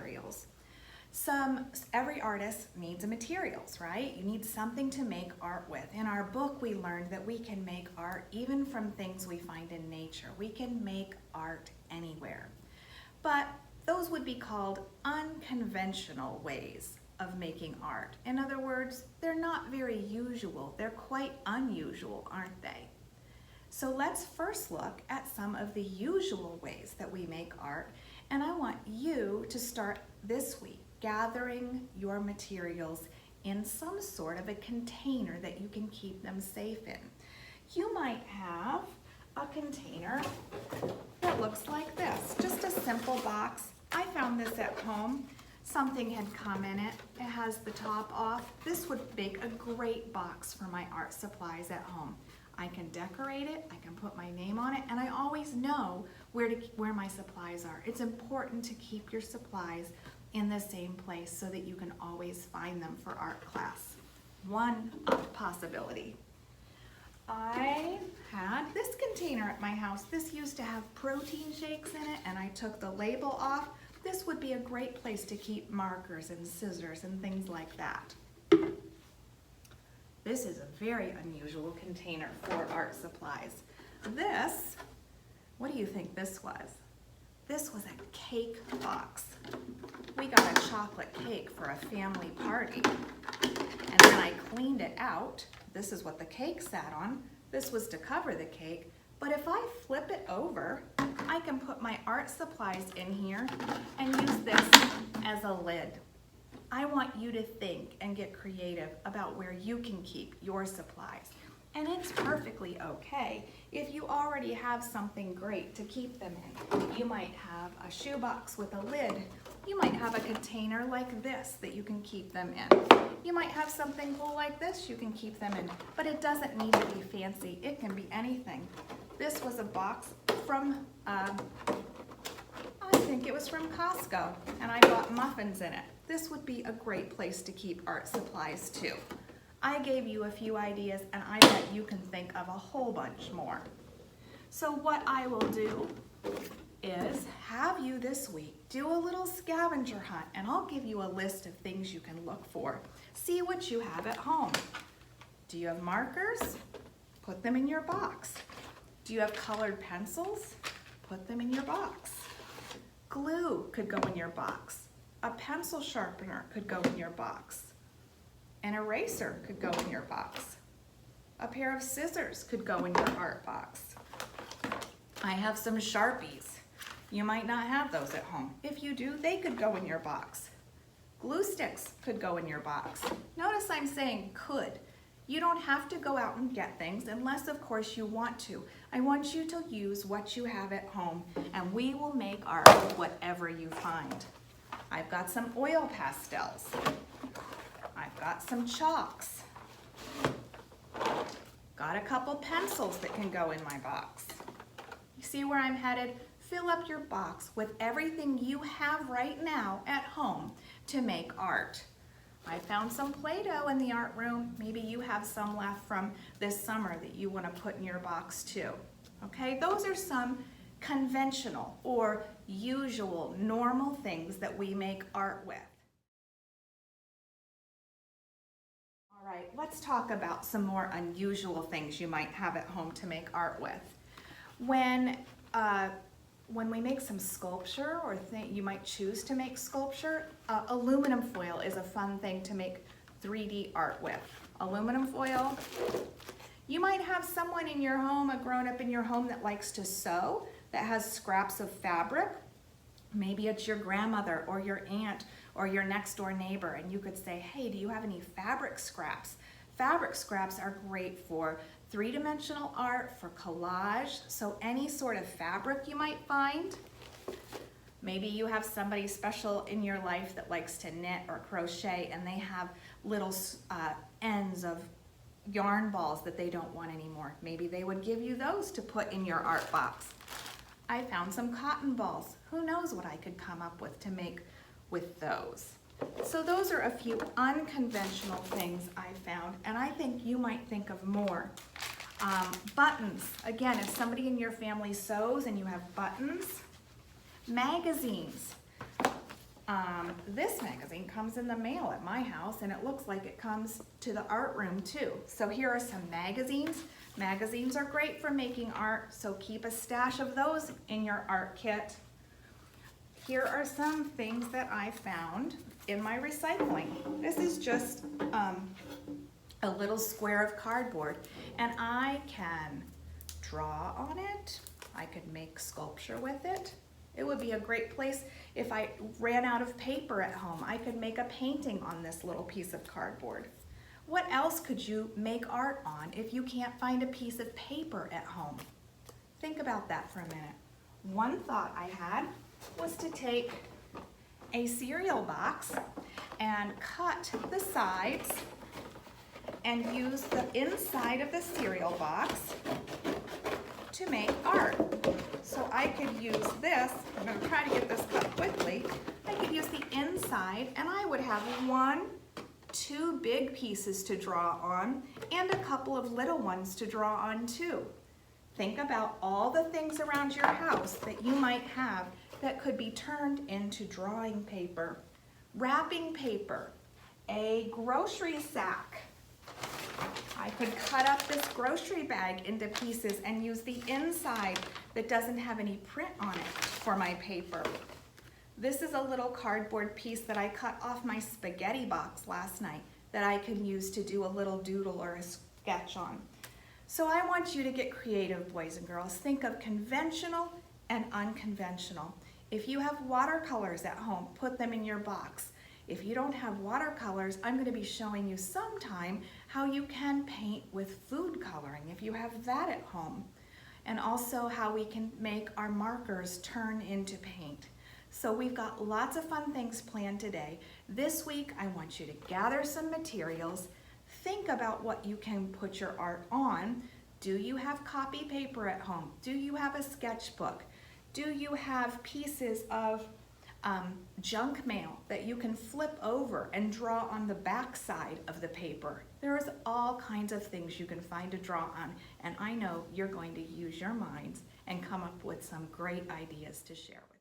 materials. Every artist needs materials, right? You need something to make art with. In our book, we learned that we can make art even from things we find in nature. We can make art anywhere. But those would be called unconventional ways of making art. In other words, they're not very usual. They're quite unusual, aren't they? So let's first look at some of the usual ways that we make art. And I want you to start this week gathering your materials in some sort of a container that you can keep them safe in. You might have a container that looks like this, just a simple box. I found this at home. Something had come in it. It has the top off. This would make a great box for my art supplies at home. I can decorate it, I can put my name on it, and I always know where my supplies are. It's important to keep your supplies in the same place so that you can always find them for art class. One possibility. I had this container at my house. This used to have protein shakes in it, and I took the label off. This would be a great place to keep markers and scissors and things like that. This is a very unusual container for art supplies. This, what do you think this was? This was a cake box. We got a chocolate cake for a family party. And then I cleaned it out. This is what the cake sat on. This was to cover the cake. But if I flip it over, I can put my art supplies in here and use this as a lid. I want you to think and get creative about where you can keep your supplies. And it's perfectly okay if you already have something great to keep them in. You might have a shoebox with a lid. You might have a container like this that you can keep them in. You might have something cool like this you can keep them in, but it doesn't need to be fancy. It can be anything. This was a box from, I think it was from Costco, and I bought muffins in it. This would be a great place to keep art supplies too. I gave you a few ideas, and I bet you can think of a whole bunch more. So what I will do is have you this week do a little scavenger hunt, and I'll give you a list of things you can look for. See what you have at home. Do you have markers? Put them in your box. Do you have colored pencils? Put them in your box. Glue could go in your box. A pencil sharpener could go in your box. An eraser could go in your box. A pair of scissors could go in your art box. I have some Sharpies. You might not have those at home. If you do, they could go in your box. Glue sticks could go in your box. Notice I'm saying could. You don't have to go out and get things unless, of course, you want to. I want you to use what you have at home, and we will make art with whatever you find. I've got some oil pastels. I've got some chalks. Got a couple pencils that can go in my box. You see where I'm headed? Fill up your box with everything you have right now at home to make art. I found some Play-Doh in the art room. Maybe you have some left from this summer that you want to put in your box too. Okay, those are some conventional or usual, normal things that we make art with. All right, let's talk about some more unusual things you might have at home to make art with. When we make some sculpture or you might choose to make sculpture, aluminum foil is a fun thing to make 3D art with. Aluminum foil. You might have someone in your home, a grown-up in your home that likes to sew, that has scraps of fabric. Maybe it's your grandmother or your aunt or your next door neighbor, and you could say, hey, do you have any fabric scraps? Fabric scraps are great for three-dimensional art, for collage, so any sort of fabric you might find. Maybe you have somebody special in your life that likes to knit or crochet, and they have little ends of yarn balls that they don't want anymore. Maybe they would give you those to put in your art box. I found some cotton balls. Who knows what I could come up with to make with those. So those are a few unconventional things I found, and I think you might think of more. Buttons. Again, if somebody in your family sews and you have buttons. Magazines. This magazine comes in the mail at my house, and it looks like it comes to the art room too. So here are some magazines. Magazines are great for making art, so keep a stash of those in your art kit. Here are some things that I found in my recycling. This is just a little square of cardboard, and I can draw on it. I could make sculpture with it. It would be a great place if I ran out of paper at home. I could make a painting on this little piece of cardboard. What else could you make art on if you can't find a piece of paper at home? Think about that for a minute. One thought I had was to take a cereal box and cut the sides and use the inside of the cereal box to make art. So I could use this, I'm going to try to get this cut quickly. I could use the inside, and I would have two big pieces to draw on and a couple of little ones to draw on too. Think about all the things around your house that you might have that could be turned into drawing paper, wrapping paper, a grocery sack. I could cut up this grocery bag into pieces and use the inside that doesn't have any print on it for my paper. This is a little cardboard piece that I cut off my spaghetti box last night that I can use to do a little doodle or a sketch on. So I want you to get creative, boys and girls. Think of conventional and unconventional. If you have watercolors at home, put them in your box. If you don't have watercolors, I'm going to be showing you sometime how you can paint with food coloring if you have that at home. And also how we can make our markers turn into paint. So we've got lots of fun things planned today. This week, I want you to gather some materials. Think about what you can put your art on. Do you have copy paper at home? Do you have a sketchbook? Do you have pieces of junk mail that you can flip over and draw on the back side of the paper? There's all kinds of things you can find to draw on, and I know you're going to use your minds and come up with some great ideas to share with